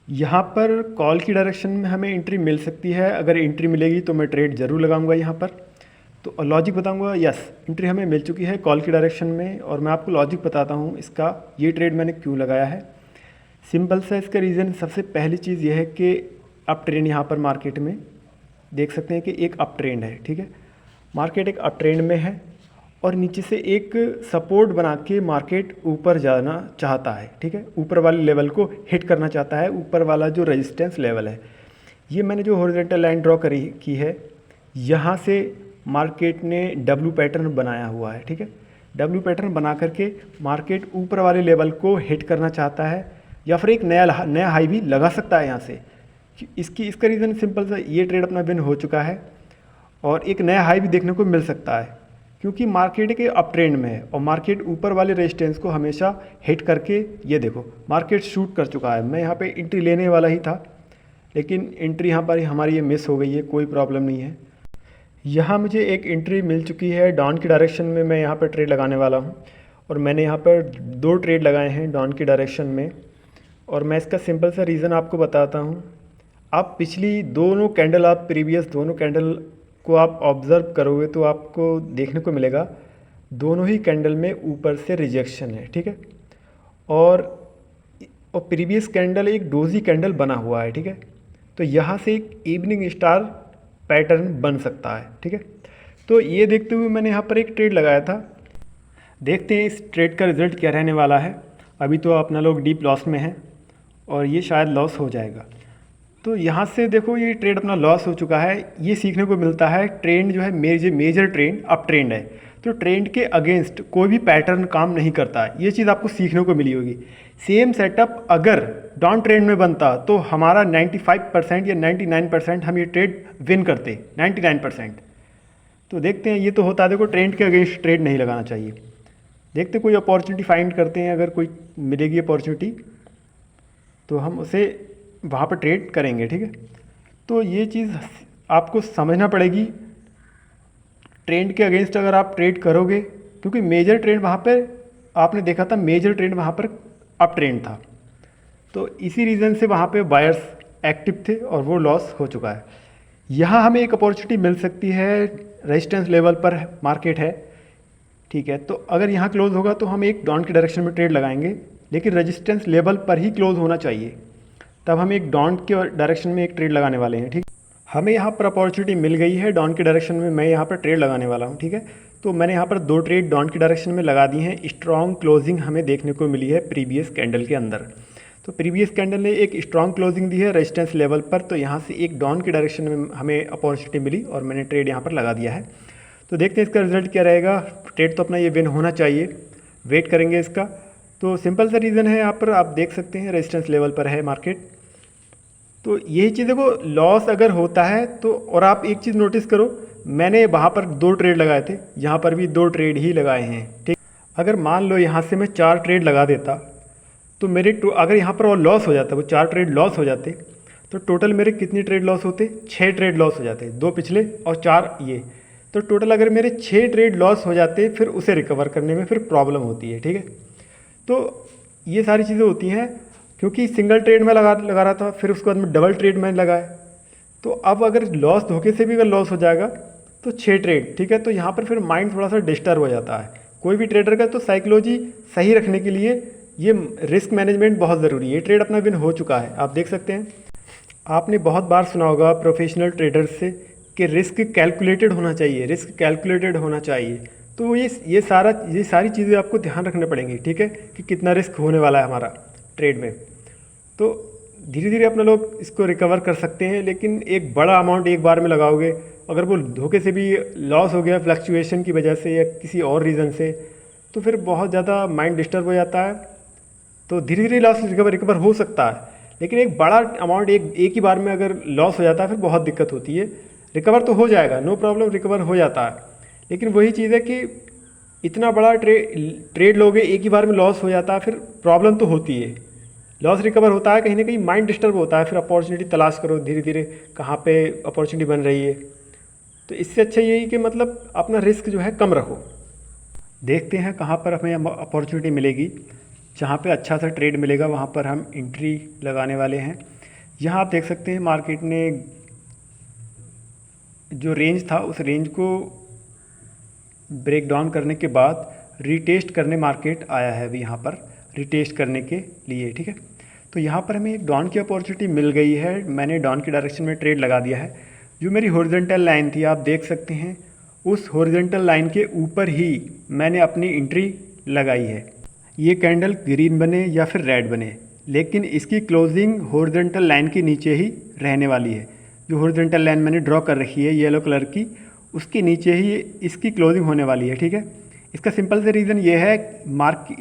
यहाँ पर कॉल की डायरेक्शन में हमें एंट्री मिल सकती है। अगर एंट्री मिलेगी तो मैं ट्रेड ज़रूर लगाऊंगा यहाँ पर। तो लॉजिक बताऊंगा। यस, एंट्री हमें मिल चुकी है कॉल की डायरेक्शन में, और मैं आपको लॉजिक बताता हूँ इसका, ये ट्रेड मैंने क्यों लगाया है। सिंपल सा इसका रीज़न, सबसे पहली चीज़ यह है कि अप ट्रेंड यहाँ पर मार्केट में देख सकते हैं कि एक अप ट्रेंड है, ठीक है। मार्केट एक अप ट्रेंड में है और नीचे से एक सपोर्ट बना के मार्केट ऊपर जाना चाहता है, ठीक है। ऊपर वाले लेवल को हिट करना चाहता है, ऊपर वाला जो रेजिस्टेंस लेवल है। ये मैंने जो हॉरिजॉन्टल लाइन ड्रॉ की है, यहाँ से मार्केट ने डब्लू पैटर्न बनाया हुआ है, ठीक है। डब्लू पैटर्न बना करके मार्केट ऊपर वाले लेवल को हिट करना चाहता है, या फिर एक नया हाई भी लगा सकता है यहाँ से। इसका रीज़न सिंपल सा, ये ट्रेड अपना विन हो चुका है और एक नया हाई भी देखने को मिल सकता है, क्योंकि मार्केट के अप ट्रेंड में है और मार्केट ऊपर वाले रेजिस्टेंस को हमेशा हिट करके, ये देखो मार्केट शूट कर चुका है। मैं यहाँ पे एंट्री लेने वाला ही था, लेकिन एंट्री यहाँ पर हमारी ये मिस हो गई है, कोई प्रॉब्लम नहीं है। यहाँ मुझे एक एंट्री मिल चुकी है डाउन की डायरेक्शन में, मैं यहाँ पर ट्रेड लगाने वाला हूँ और मैंने यहाँ पर 2 ट्रेड लगाए हैं डाउन की डायरेक्शन में। और मैं इसका सिंपल सा रीज़न आपको बताता हूँ। आप पिछली दोनों कैंडल, आप प्रीवियस दोनों कैंडल को आप ऑब्ज़र्व करोगे तो आपको देखने को मिलेगा दोनों ही कैंडल में ऊपर से रिजेक्शन है, ठीक है। और प्रीवियस कैंडल एक डोजी कैंडल बना हुआ है, ठीक है। तो यहाँ से एक इवनिंग स्टार पैटर्न बन सकता है, ठीक है। तो ये देखते हुए मैंने यहाँ पर एक ट्रेड लगाया था। देखते हैं इस ट्रेड का रिज़ल्ट क्या रहने वाला है। अभी तो अपना लोग डीप लॉस में हैं और ये शायद लॉस हो जाएगा। तो यहाँ से देखो ये ट्रेड अपना लॉस हो चुका है। ये सीखने को मिलता है, ट्रेंड जो है मेजर ट्रेंड अप ट्रेंड है, तो ट्रेंड के अगेंस्ट कोई भी पैटर्न काम नहीं करता है। ये चीज़ आपको सीखने को मिली होगी। सेम सेटअप अगर डाउन ट्रेंड में बनता तो हमारा 95% या 99% हम ये ट्रेड विन करते, 99%। तो देखते हैं, ये तो होता है, देखो ट्रेंड के अगेंस्ट ट्रेड नहीं लगाना चाहिए। देखते कोई अपॉर्चुनिटी फाइंड करते हैं, अगर कोई मिलेगी अपॉर्चुनिटी तो हम उसे वहाँ पर ट्रेड करेंगे, ठीक है। तो ये चीज़ आपको समझना पड़ेगी, ट्रेंड के अगेंस्ट अगर आप ट्रेड करोगे, क्योंकि मेजर ट्रेंड वहाँ पर आपने देखा था, मेजर ट्रेंड वहाँ पर अप ट्रेंड था, तो इसी रीज़न से वहाँ पे बायर्स एक्टिव थे और वो लॉस हो चुका है। यहाँ हमें एक अपॉर्चुनिटी मिल सकती है, रेजिस्टेंस लेवल पर मार्केट है, ठीक है। तो अगर यहाँ क्लोज होगा तो हम एक डाउन की डायरेक्शन में ट्रेड लगाएंगे, लेकिन रेजिस्टेंस लेवल पर ही क्लोज होना चाहिए, तब हम एक डाउन के डायरेक्शन में एक ट्रेड लगाने वाले हैं, ठीक। हमें यहाँ पर अपॉर्चुनिटी मिल गई है डाउन की डायरेक्शन में, मैं यहाँ पर ट्रेड लगाने वाला हूँ, ठीक है। तो मैंने यहाँ पर 2 ट्रेड डाउन की डायरेक्शन में लगा दी हैं। स्ट्रॉन्ग क्लोजिंग हमें देखने को मिली है प्रीवियस कैंडल के अंदर। तो प्रीवियस कैंडल ने एक स्ट्रॉन्ग क्लोजिंग दी है रेजिस्टेंस लेवल पर, तो यहाँ से एक डाउन की डायरेक्शन में हमें अपॉर्चुनिटी मिली और मैंने ट्रेड यहाँ पर लगा दिया है। तो देखते हैं इसका रिजल्ट क्या रहेगा। ट्रेड तो अपना ये विन होना चाहिए, वेट करेंगे इसका। तो सिंपल सा रीज़न है, यहाँ पर आप देख सकते हैं रेजिस्टेंस लेवल पर है मार्केट। तो यही चीज़ देखो, लॉस अगर होता है तो, और आप एक चीज़ नोटिस करो, मैंने वहाँ पर 2 ट्रेड लगाए थे, यहाँ पर भी 2 ट्रेड ही लगाए हैं, ठीक। अगर मान लो यहाँ से मैं 4 ट्रेड लगा देता तो मेरे अगर यहाँ पर और लॉस हो जाता, वो 4 ट्रेड लॉस हो जाते, तो टोटल मेरे कितने ट्रेड लॉस होते? 6 ट्रेड लॉस हो जाते, 2 पिछले और 4 ये। तो टोटल अगर मेरे 6 ट्रेड लॉस हो जाते, फिर उसे रिकवर करने में फिर प्रॉब्लम होती है, ठीक है। तो ये सारी चीज़ें होती हैं, क्योंकि सिंगल ट्रेड में लगा रहा था, फिर उसके बाद में डबल ट्रेड में लगाए। तो अब अगर लॉस, धोखे से भी अगर लॉस हो जाएगा तो 6 ट्रेड, ठीक है। तो यहाँ पर फिर माइंड थोड़ा सा डिस्टर्ब हो जाता है कोई भी ट्रेडर का। तो साइकोलॉजी सही रखने के लिए ये रिस्क मैनेजमेंट बहुत ज़रूरी है। ये ट्रेड अपना विन हो चुका है, आप देख सकते हैं। आपने बहुत बार सुना होगा प्रोफेशनल ट्रेडर से कि रिस्क कैलकुलेटेड होना चाहिए, रिस्क कैलकुलेटेड होना चाहिए। तो ये सारी चीज़ें आपको ध्यान रखने पड़ेंगी, ठीक है, कि कितना रिस्क होने वाला है हमारा ट्रेड में। तो धीरे धीरे अपना लोग इसको रिकवर कर सकते हैं, लेकिन एक बड़ा अमाउंट एक बार में लगाओगे, अगर वो धोखे से भी लॉस हो गया फ्लक्चुएशन की वजह से या किसी और रीज़न से, तो फिर बहुत ज़्यादा माइंड डिस्टर्ब हो जाता है। तो धीरे धीरे लॉस रिकवर हो सकता है, लेकिन एक बड़ा अमाउंट एक ही बार में अगर लॉस हो जाता है फिर बहुत दिक्कत होती है। रिकवर तो हो जाएगा, नो प्रॉब्लम, रिकवर हो जाता है, लेकिन वही चीज़ है कि इतना बड़ा ट्रेड लोगे, एक ही बार में लॉस हो जाता है, फिर प्रॉब्लम तो होती है। लॉस रिकवर होता है, कहीं ना कहीं माइंड डिस्टर्ब होता है, फिर अपॉर्चुनिटी तलाश करो धीरे धीरे कहाँ पे अपॉर्चुनिटी बन रही है। तो इससे अच्छा यही कि मतलब अपना रिस्क जो है कम रखो। देखते हैं कहाँ पर हमें अपॉर्चुनिटी मिलेगी, जहाँ पे अच्छा सा ट्रेड मिलेगा वहाँ पर हम एंट्री लगाने वाले हैं। यहाँ आप देख सकते हैं मार्केट ने जो रेंज था उस रेंज को ब्रेक डाउन करने के बाद रीटेस्ट करने मार्केट आया है अभी यहाँ पर रीटेस्ट करने के लिए, ठीक है। तो यहाँ पर हमें एक डाउन की अपॉर्चुनिटी मिल गई है, मैंने डाउन की डायरेक्शन में ट्रेड लगा दिया है। जो मेरी हॉरिजॉन्टल लाइन थी आप देख सकते हैं, उस हॉरिजॉन्टल लाइन के ऊपर ही मैंने अपनी एंट्री लगाई है। ये कैंडल ग्रीन बने या फिर रेड बने, लेकिन इसकी क्लोजिंग हॉरिजॉन्टल लाइन के नीचे ही रहने वाली है। जो हॉरिजॉन्टल लाइन मैंने ड्रॉ कर रखी है येलो कलर की, उसके नीचे ही इसकी क्लोजिंग होने वाली है, ठीक है। इसका सिंपल से रीज़न ये है,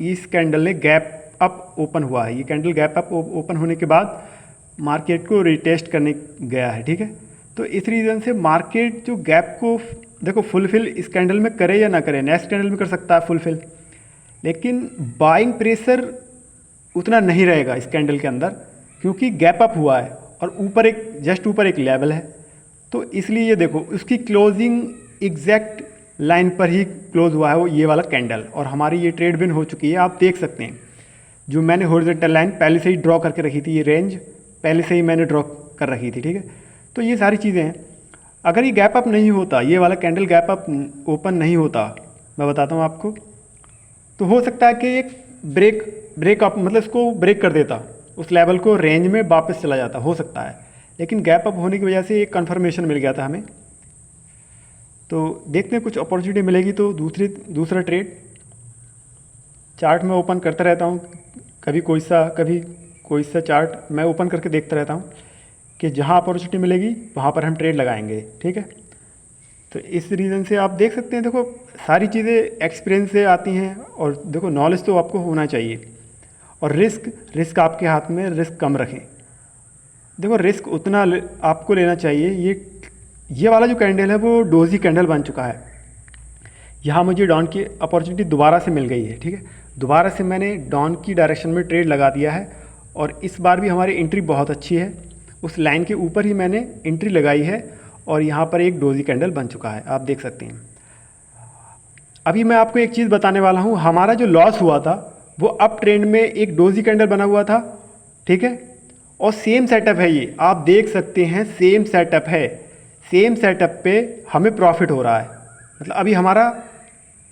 इस कैंडल ने गैप अप ओपन हुआ है। ये कैंडल गैप अप ओपन होने के बाद मार्केट को रिटेस्ट करने गया है, ठीक है। तो इस रीज़न से मार्केट जो गैप को देखो फुलफिल इस कैंडल में करे या ना करे, नेक्स्ट कैंडल में कर सकता है फुलफिल, लेकिन बाइंग प्रेशर उतना नहीं रहेगा इस कैंडल के अंदर, क्योंकि गैप अप हुआ है और ऊपर एक जस्ट ऊपर एक लेवल है। तो इसलिए ये देखो उसकी क्लोजिंग एग्जैक्ट लाइन पर ही क्लोज हुआ है वो ये वाला कैंडल, और हमारी ये ट्रेड विन हो चुकी है। आप देख सकते हैं जो मैंने हॉरिजॉन्टल लाइन पहले से ही ड्रॉ करके रखी थी, ये रेंज पहले से ही मैंने ड्रॉ कर रखी थी, ठीक है। तो ये सारी चीज़ें हैं। अगर ये गैप अप नहीं होता, ये वाला कैंडल गैप अप ओपन नहीं होता, मैं बताता हूँ आपको, तो हो सकता है कि एक ब्रेक अप मतलब इसको ब्रेक कर देता, उस लेवल को रेंज में वापस चला जाता, हो सकता है। लेकिन गैप अप होने की वजह से एक कन्फर्मेशन मिल गया था हमें। तो देखते हैं कुछ अपॉर्चुनिटी मिलेगी तो दूसरा ट्रेड चार्ट में ओपन करता रहता हूँ, कभी कोई सा चार्ट मैं ओपन करके देखता रहता हूँ कि जहाँ अपॉर्चुनिटी मिलेगी वहाँ पर हम ट्रेड लगाएंगे, ठीक है। तो इस रीज़न से आप देख सकते हैं, देखो सारी चीज़ें एक्सपीरियंस से आती हैं, और देखो नॉलेज तो आपको होना चाहिए, और रिस्क आपके हाथ में, रिस्क कम रखें। देखो रिस्क उतना आपको लेना चाहिए। ये वाला जो कैंडल है वो डोजी कैंडल बन चुका है। यहाँ मुझे डाउन की अपॉर्चुनिटी दोबारा से मिल गई है, ठीक है। दोबारा से मैंने डाउन की डायरेक्शन में ट्रेड लगा दिया है, और इस बार भी हमारी एंट्री बहुत अच्छी है। उस लाइन के ऊपर ही मैंने एंट्री लगाई है, और यहाँ पर एक डोजी कैंडल बन चुका है, आप देख सकते हैं। अभी मैं आपको एक चीज़ बताने वाला हूँ, हमारा जो लॉस हुआ था वो अप ट्रेंड में एक डोजी कैंडल बना हुआ था, ठीक है। और सेम सेटअप है, ये आप देख सकते हैं सेम सेटअप है, सेम सेटअप पे हमें प्रॉफिट हो रहा है। मतलब अभी हमारा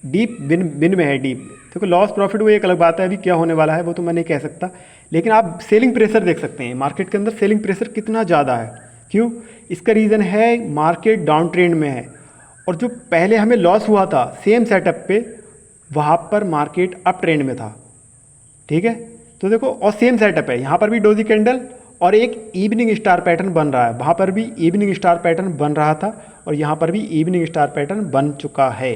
डीप बिन में है, डीप। देखो लॉस प्रॉफिट वो एक अलग बात है, अभी क्या होने वाला है वो तो मैं नहीं कह सकता, लेकिन आप सेलिंग प्रेशर देख सकते हैं मार्केट के अंदर, सेलिंग प्रेशर कितना ज़्यादा है। क्यों? इसका रीज़न है मार्केट डाउन ट्रेंड में है, और जो पहले हमें लॉस हुआ था सेम सेटअप पे, वहाँ पर मार्केट अप ट्रेंड में था, ठीक है। तो देखो और सेम सेटअप है, यहाँ पर भी डोजी कैंडल और एक इवनिंग स्टार पैटर्न बन रहा है, वहाँ पर भी इवनिंग स्टार पैटर्न बन रहा था, और यहाँ पर भी इवनिंग स्टार पैटर्न बन चुका है।